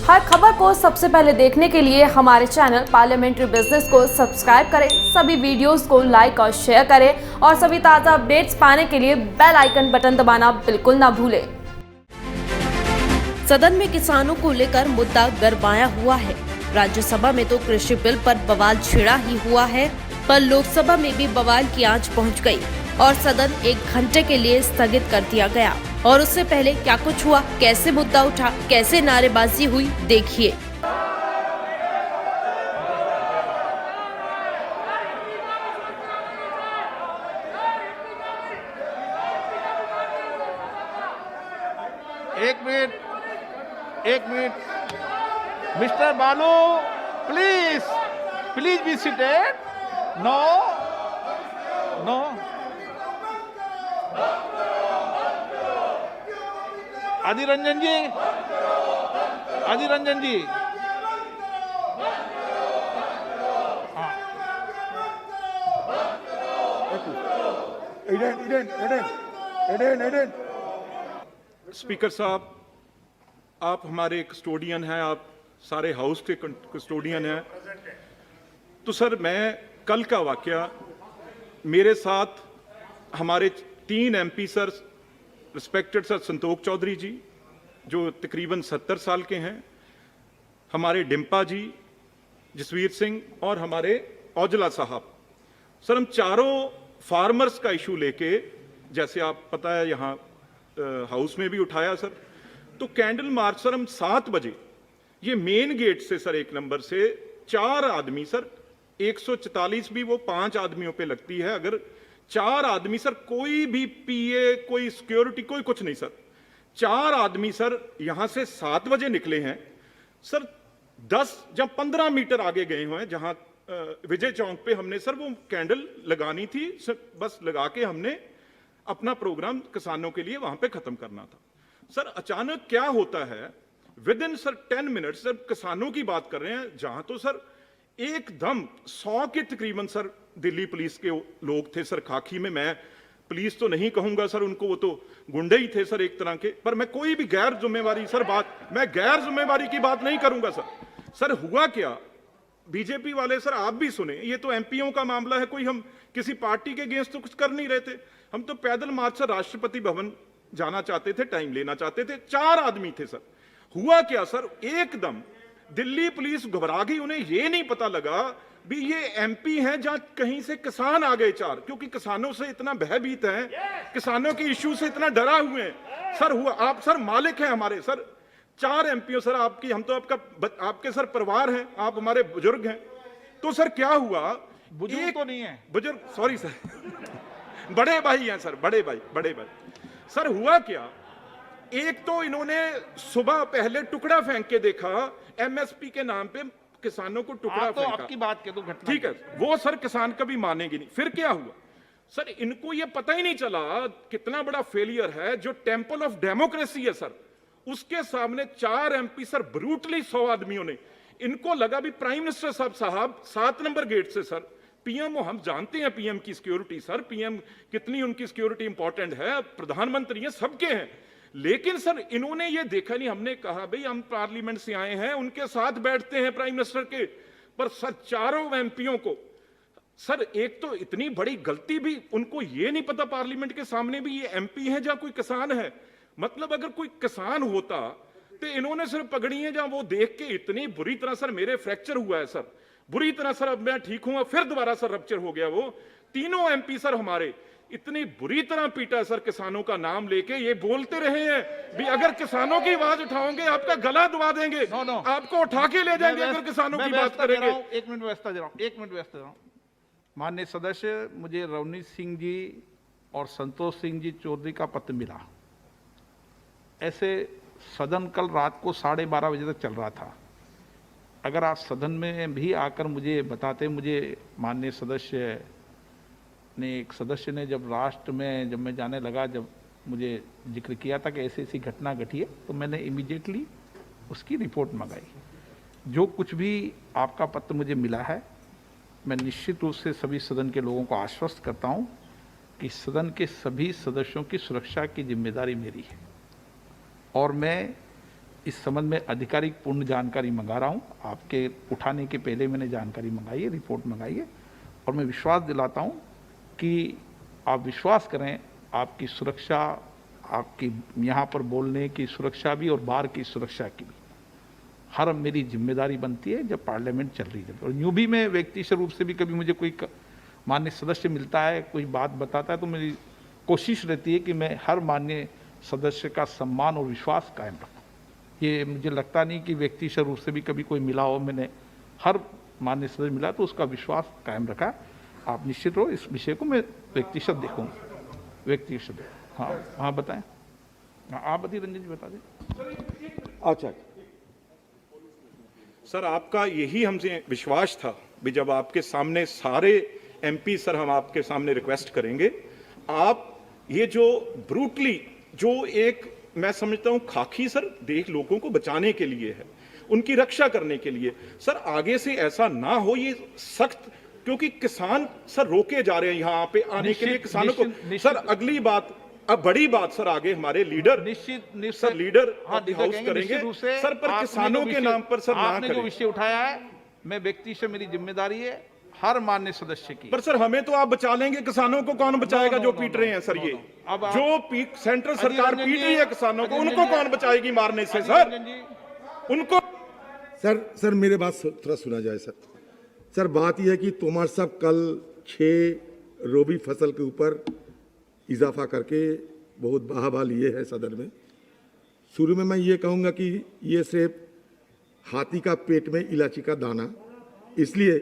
हर खबर को सबसे पहले देखने के लिए हमारे चैनल पार्लियामेंट्री बिजनेस को सब्सक्राइब करें, सभी वीडियोस को लाइक और शेयर करें और सभी ताज़ा अपडेट्स पाने के लिए बेल आइकन बटन दबाना बिल्कुल ना भूलें। सदन में किसानों को लेकर मुद्दा गरमाया हुआ है। राज्यसभा में तो कृषि बिल पर बवाल छिड़ा ही हुआ है, पर लोकसभा में भी बवाल की आंच पहुंच गई और सदन 1 घंटे के लिए स्थगित कर दिया गया। और उससे पहले क्या कुछ हुआ, कैसे मुद्दा उठा, कैसे नारेबाजी हुई, देखिए। एक मिनट मिस्टर बालू, प्लीज बी सीटेड। नो आदि रंजन जी एडेन। स्पीकर साहब, आप हमारे कस्टोडियन हैं, आप सारे हाउस के कस्टोडियन हैं। तो सर, मैं कल का वाकया, मेरे साथ हमारे 3 MP सर, रिस्पेक्टेड सर संतोष चौधरी जी जो तकरीबन 70 साल के हैं, हमारे डिम्पा जी, जसवीर सिंह और हमारे औजला साहब, सर हम चारों फार्मर्स का इशू लेके, जैसे आप पता है यहाँ हाउस में भी उठाया सर, तो कैंडल मार्च सर हम 7 बजे ये मेन गेट से सर 1 नंबर से 4 आदमी सर, 144 भी वो 5 आदमियों पे लगती है, अगर 4 आदमी सर, कोई भी पीए, कोई सिक्योरिटी, कोई कुछ नहीं सर, 4 आदमी सर यहां से 7 बजे निकले हैं सर, 10 या 15 मीटर आगे गए हुए हैं जहां विजय चौक पे हमने सर वो कैंडल लगानी थी सर, बस लगा के हमने अपना प्रोग्राम किसानों के लिए वहां पे खत्म करना था सर। अचानक क्या होता है, with in sir 10 minute sir, किसानों की बात कर रहे हैं जहां तो सर एकदम 100 के तकरीबन सर दिल्ली पुलिस के लोग थे सर, खाकी में, मैं पुलिस तो नहीं कहूंगा सर उनको, वो तो गुंडे ही थे सर एक तरह के, पर मैं कोई भी गैर जिम्मेवारी सर मैं गैर जिम्मेवारी की बात नहीं करूंगा सर। सर हुआ क्या, बीजेपी वाले सर आप भी सुने, ये तो MPओं का मामला है, कोई हम किसी पार्टी के अगेंस्ट तो कुछ कर नहीं रहे थे, हम तो पैदल मार्च सर राष्ट्रपति भवन जाना चाहते थे, टाइम लेना चाहते थे, 4 आदमी थे सर। हुआ क्या सर, एकदम दिल्ली पुलिस घबरा गई, उन्हें यह नहीं पता लगा भी ये MP हैं जहां कहीं से किसान आ गए 4, क्योंकि किसानों से इतना भयभीत हैं, किसानों के इश्यू से इतना डरा हुए हैं सर। हुआ, आप सर मालिक हैं हमारे सर, 4 MPओ सर आपकी, हम तो आपके सर परिवार हैं, आप हमारे बुजुर्ग हैं। तो सर क्या हुआ, बुजुर्ग तो नहीं है, बुजुर्ग सॉरी सर बड़े भाई हैं सर, बड़े भाई सर। हुआ क्या, एक तो इन्होंने सुबह पहले टुकड़ा फेंक के देखा, MSP के नाम पे किसानों को टुकड़ा तो फेंका। आपकी बात के तो घटना ठीक है, वो सर किसान कभी मानेंगे नहीं। फिर क्या हुआ सर, इनको ये पता ही नहीं चला कितना बड़ा फेलियर है जो टेंपल ऑफ डेमोक्रेसी है सर, उसके सामने 4 MP सर ब्रूटली 100 आदमियों ने, इनको लगा भी प्राइम मिनिस्टर साहब 7 नंबर गेट से सर, PM हम जानते हैं PM की सिक्योरिटी सर, PM कितनी उनकी सिक्योरिटी इंपॉर्टेंट है, प्रधानमंत्री हैं, सबके हैं, लेकिन सर इन्होंने ये देखा नहीं। हमने कहा भाई हम पार्लियामेंट से आए हैं, उनके साथ बैठते हैं प्राइम मिनिस्टर के, पर सर चारों MPओं को सर, एक तो इतनी बड़ी गलती भी, उनको ये नहीं पता पार्लियामेंट के सामने भी ये MP है जहां कोई किसान है, मतलब अगर कोई किसान होता तो इन्होंने सिर्फ पगड़ियां जहां वो देख के इतनी बुरी तरह सर, मेरे फ्रैक्चर हुआ है सर, बुरी तरह सर, अब मैं ठीक हूं, फिर दोबारा सर रप्चर हो गया, वो तीनों MP सर हमारे इतनी बुरी तरह पीटा सर, किसानों का नाम लेके ये बोलते रहे हैं भी अगर किसानों की आवाज उठाओगे आपका गला दबा देंगे, आपको उठा के ले जाएंगे अगर किसानों की बात करेंगे। 1 मिनट व्यवस्था दे रहा हूं। माननीय सदस्य, मुझे रवनीत सिंह जी और संतोष सिंह जी चौधरी का पत्र मिला, ऐसे सदन कल रात को 12:30 बजे तक चल रहा था, अगर आप सदन में भी आकर मुझे बताते, मुझे माननीय सदस्य ने, एक सदस्य ने जब राष्ट्र में जब मैं जाने लगा, जब मुझे जिक्र किया था कि ऐसी ऐसी घटना घटी है, तो मैंने इमीडिएटली उसकी रिपोर्ट मंगाई। जो कुछ भी आपका पत्र मुझे मिला है, मैं निश्चित रूप से सभी सदन के लोगों को आश्वस्त करता हूं कि सदन के सभी सदस्यों की सुरक्षा की जिम्मेदारी मेरी है और मैं इस संबंध में आधिकारिक पूर्ण जानकारी मंगा रहा हूं। आपके उठाने के पहले मैंने जानकारी मंगाई है, रिपोर्ट मंगाई है, और मैं विश्वास दिलाता हूं कि आप विश्वास करें, आपकी सुरक्षा, आपकी यहाँ पर बोलने की सुरक्षा भी और बाहर की सुरक्षा की भी हर मेरी जिम्मेदारी बनती है जब पार्लियामेंट चल रही है। और यूँ भी मैं व्यक्तिगत रूप से भी कभी मुझे कोई माननीय सदस्य मिलता है, कोई बात बताता है, तो मेरी कोशिश रहती है कि मैं हर माननीय सदस्य का सम्मान और विश्वास कायम रखूं। ये मुझे लगता नहीं कि व्यक्तिगत रूप से भी कभी कोई मिला हो, मैंने हर माननीय सदस्य मिला तो उसका विश्वास कायम रखा। आप निश्चित रहो, इस विषय को मैं व्यक्तिगत देखूंगा, व्यक्तिगत। हाँ हाँ बताएं। हाँ, आप अधीर रंजन जी बता दें। अच्छा सर, आपका यही हमसे विश्वास था भी जब आपके सामने सारे एमपी सर, हम आपके सामने रिक्वेस्ट करेंगे, आप ये जो ब्रूटली, जो एक मैं समझता हूं खाकी सर देश लोगों को बचाने के लिए है, उनकी रक्षा करने के लिए सर, आगे से ऐसा ना हो, ये सख्त, क्योंकि किसान सर रोके जा रहे हैं यहाँ पे आने के लिए किसानों को। सर अगली बात, अब बड़ी बात सर, आगे हमारे लीडर निश्चित सर लीडर हाँ, हाउस करेंगे सर, पर किसानों के नाम पर सर ना आपने जो करें। विषय उठाया है, मैं व्यक्ति से मेरी जिम्मेदारी है हर मान्य सदस्य की। पर सर हमें तो आप बचा लेंगे, किसानों को कौन बचाएगा जो पीट रहे हैं सर? ये अब जो सेंट्रल सरकार रंजन पीट जी, रही है किसानों को, अधीर उनको रंजन कौन जी, बचाएगी मारने से अधीर सर? रंजन जी, उनको सर मेरे बात थोड़ा सुना जाए सर। सर बात यह है कि तोमर साहब कल 6 रबी फसल के ऊपर इजाफा करके बहुत बहावा लिए है सदन में। शुरू में मैं ये कहूँगा कि ये सिर्फ हाथी का पेट में इलायची का दाना, इसलिए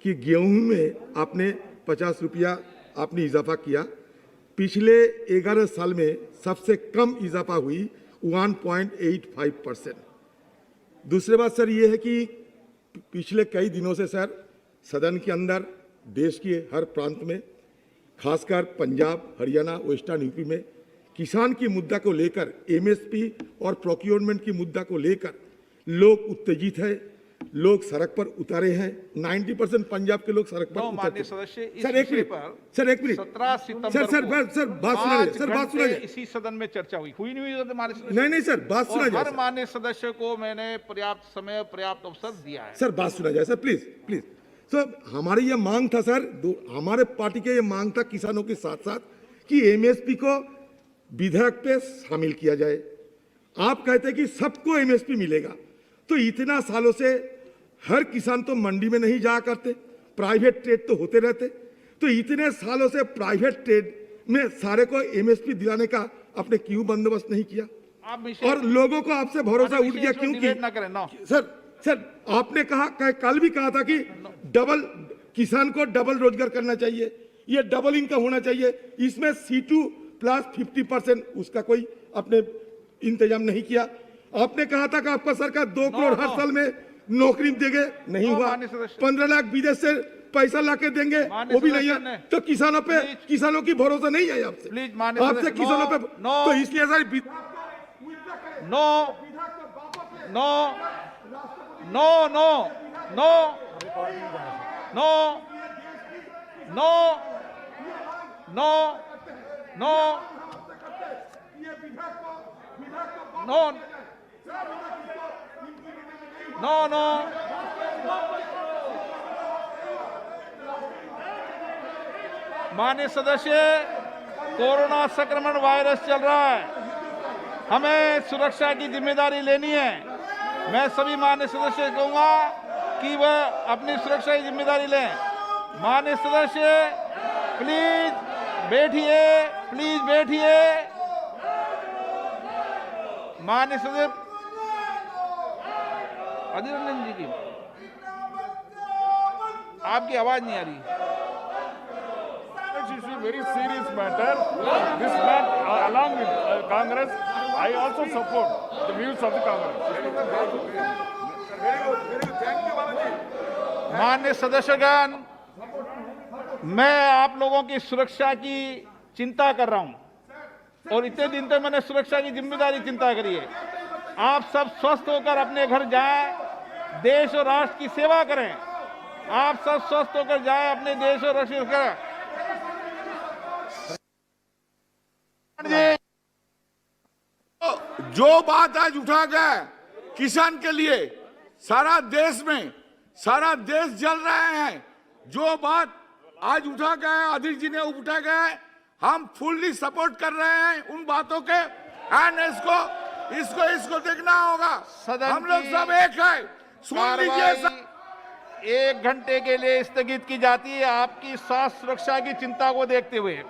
कि गेहूं में आपने 50 रुपया आपने इजाफा किया। पिछले 11 साल में सबसे कम इजाफा हुई 1.85%। दूसरी बात सर ये है कि पिछले कई दिनों से सर सदन के अंदर देश के हर प्रांत में, खासकर पंजाब, हरियाणा, वेस्टर्न यूपी में किसान की मुद्दा को लेकर, एमएसपी और प्रोक्योरमेंट की मुद्दा को लेकर लोग उत्तेजित है, लोग सड़क पर उतारे हैं। 90% पंजाब के लोग सड़क पर नौ माननीय उतरे। सदस्य इस सर एक विषय मिनट पर सर, एक मिनट 17 सितंबर सर सर को सर बात सुना जाए, सर बात सुना 5 जाए। घंटे इसी सदन में चर्चा हुई नहीं हुई माननीय सदस्य? नहीं नहीं सर बात सुना और जाए हर सर। माननीय सदस्य को मैंने पर्याप्त समय, पर्याप्त अवसर दिया है। सर बात सुना जाए सर, प्लीज प्लीज। सर हमारी ये मांग था सर, हमारे पार्टी के ये मांग था किसानों के साथ साथ कि एमएसपी को विधेयक पे शामिल किया जाए। आप कहते हैं कि सबको एमएसपी मिलेगा, तो इतना सालों से हर किसान तो मंडी में नहीं जा करते, प्राइवेट ट्रेड तो होते रहते, तो इतने सालों से प्राइवेट ट्रेड में सारे को एमएसपी दिलाने का आपने क्यों बंदोबस्त नहीं किया? और लोगों को आपसे भरोसा उठ गया क्योंकि ना करें ना। सर आपने कहा, कल भी कहा था कि डबल किसान को डबल रोजगार करना चाहिए, ये डबल इनकम होना चाहिए, इसमें C2 प्लस 50% उसका कोई आपने इंतजाम नहीं किया। आपने कहा था कि आपका सरकार 2 करोड़ हर साल में नौकरी देंगे, नहीं हुआ। 15 लाख विदेश से पैसा लाके देंगे, वो भी नहीं है। तो किसानों पे, किसानों की भरोसा नहीं है आपसे, आपसे किसानों पे, तो इसलिए sir no no no no no no no no no no no no माननीय सदस्य, कोरोना संक्रमण वायरस चल रहा है, हमें सुरक्षा की जिम्मेदारी लेनी है। मैं सभी माननीय सदस्य कहूंगा कि वह अपनी सुरक्षा की जिम्मेदारी लें। माननीय सदस्य प्लीज बैठिए, प्लीज बैठिए। माननीय सदस्य अधीर रंजन जी की आपकी आवाज नहीं आ रही। It's a very serious matter. This man, along with Congress, I also support the views of the Congress. माननीय सदस्यगण, मैं आप लोगों की सुरक्षा की चिंता कर रहा हूं और इतने दिन तक मैंने सुरक्षा की जिम्मेदारी चिंता करी है। आप सब स्वस्थ होकर अपने घर जाएं, देश और राष्ट्र की सेवा करें। आप सब स्वस्थ होकर जाएं, अपने देश और राष्ट्र की करें। जो बात आज उठा गया किसान के लिए सारा देश जल रहे हैं। जो बात आज उठा गया है, अधीर जी ने उठा गया है, हम फुल्ली सपोर्ट कर रहे हैं उन बातों के। एंड इसको देखना होगा। हम लोग सब एक है। सुन लीजिए सब। 1 घंटे के लिए स्थगित की जाती है आपकी स्वास्थ्य सुरक्षा की चिंता को देखते हुए।